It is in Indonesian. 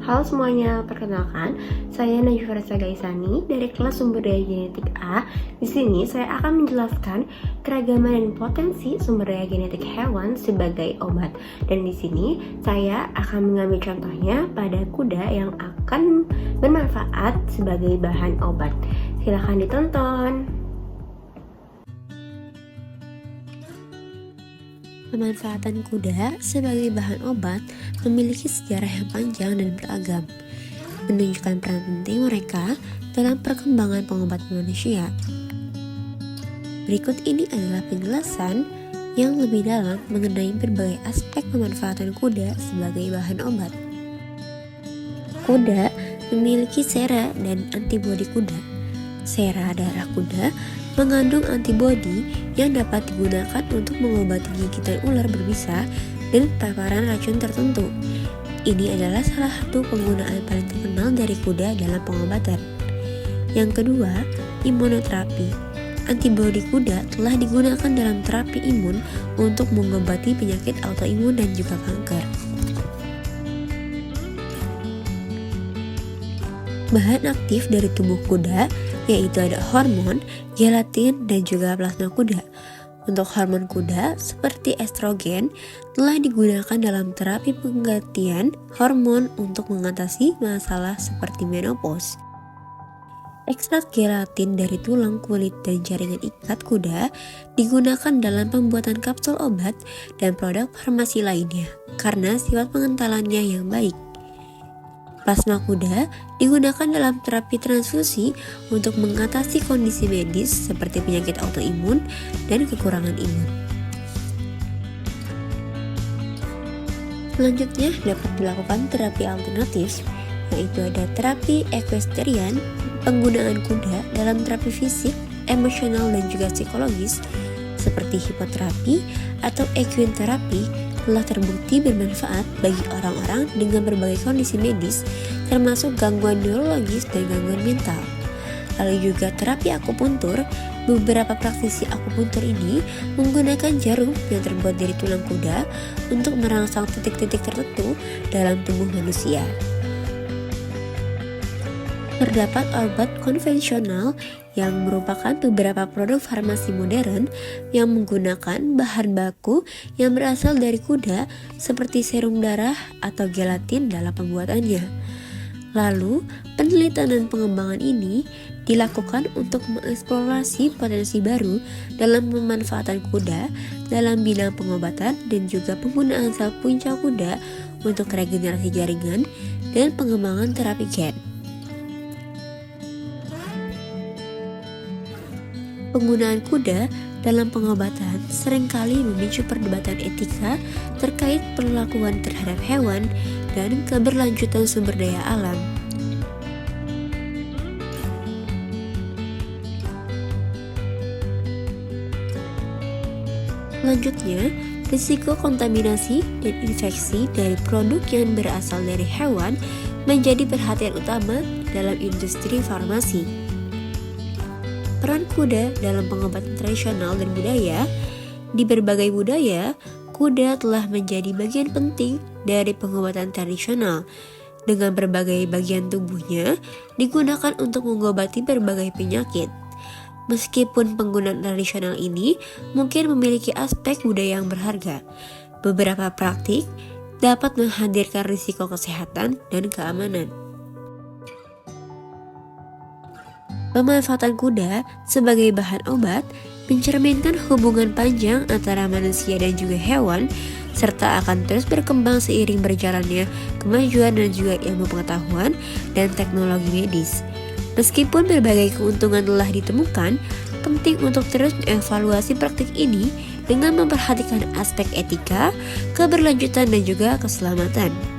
Halo semuanya, perkenalkan, saya Najwa Gaisani dari kelas Sumber Daya Genetik A. Di sini saya akan menjelaskan keragaman dan potensi sumber daya genetik hewan sebagai obat. Dan di sini saya akan mengambil contohnya pada kuda yang akan bermanfaat sebagai bahan obat. Silahkan ditonton. Pemanfaatan kuda sebagai bahan obat memiliki sejarah yang panjang dan beragam, menunjukkan peran penting mereka dalam perkembangan pengobatan manusia. Berikut ini adalah penjelasan yang lebih dalam mengenai berbagai aspek pemanfaatan kuda sebagai bahan obat. Kuda memiliki sera dan antibodi kuda. Sera darah kuda mengandung antibodi yang dapat digunakan untuk mengobati gigitan ular berbisa dan paparan racun tertentu. Ini adalah salah satu penggunaan paling terkenal dari kuda dalam pengobatan. Yang kedua, imunoterapi. Antibodi kuda telah digunakan dalam terapi imun untuk mengobati penyakit autoimun dan juga kanker. Bahan aktif dari tubuh kuda yaitu ada hormon, gelatin, dan juga plasma kuda. Untuk hormon kuda seperti estrogen telah digunakan dalam terapi penggantian hormon untuk mengatasi masalah seperti menopause. Ekstrak gelatin dari tulang, kulit, dan jaringan ikat kuda digunakan dalam pembuatan kapsul obat dan produk farmasi lainnya karena sifat pengentalannya yang baik. Plasma kuda digunakan dalam terapi transfusi untuk mengatasi kondisi medis seperti penyakit autoimun dan kekurangan imun. Selanjutnya dapat dilakukan terapi alternatif, yaitu ada terapi equestrian, penggunaan kuda dalam terapi fisik, emosional, dan juga psikologis seperti hipoterapi atau equine terapi telah terbukti bermanfaat bagi orang-orang dengan berbagai kondisi medis termasuk gangguan neurologis dan gangguan mental. Lalu juga terapi akupuntur, beberapa praktisi akupuntur ini menggunakan jarum yang terbuat dari tulang kuda untuk merangsang titik-titik tertentu dalam tubuh manusia. Terdapat obat konvensional yang merupakan beberapa produk farmasi modern yang menggunakan bahan baku yang berasal dari kuda seperti serum darah atau gelatin dalam pembuatannya. Lalu, penelitian dan pengembangan ini dilakukan untuk mengeksplorasi potensi baru dalam pemanfaatan kuda dalam bidang pengobatan dan juga penggunaan sel punca kuda untuk regenerasi jaringan dan pengembangan terapi gen. Penggunaan kuda dalam pengobatan seringkali memicu perdebatan etika terkait perlakuan terhadap hewan dan keberlanjutan sumber daya alam. Selanjutnya, risiko kontaminasi dan infeksi dari produk yang berasal dari hewan menjadi perhatian utama dalam industri farmasi. Peran kuda dalam pengobatan tradisional dan budaya. Di berbagai budaya, kuda telah menjadi bagian penting dari pengobatan tradisional. Dengan berbagai bagian tubuhnya digunakan untuk mengobati berbagai penyakit. Meskipun penggunaan tradisional ini mungkin memiliki aspek budaya yang berharga, beberapa praktik dapat menghadirkan risiko kesehatan dan keamanan. Pemanfaatan kuda sebagai bahan obat mencerminkan hubungan panjang antara manusia dan juga hewan, serta akan terus berkembang seiring berjalannya kemajuan dan juga ilmu pengetahuan dan teknologi medis. Meskipun berbagai keuntungan telah ditemukan, penting untuk terus mengevaluasi praktik ini dengan memperhatikan aspek etika, keberlanjutan, dan juga keselamatan.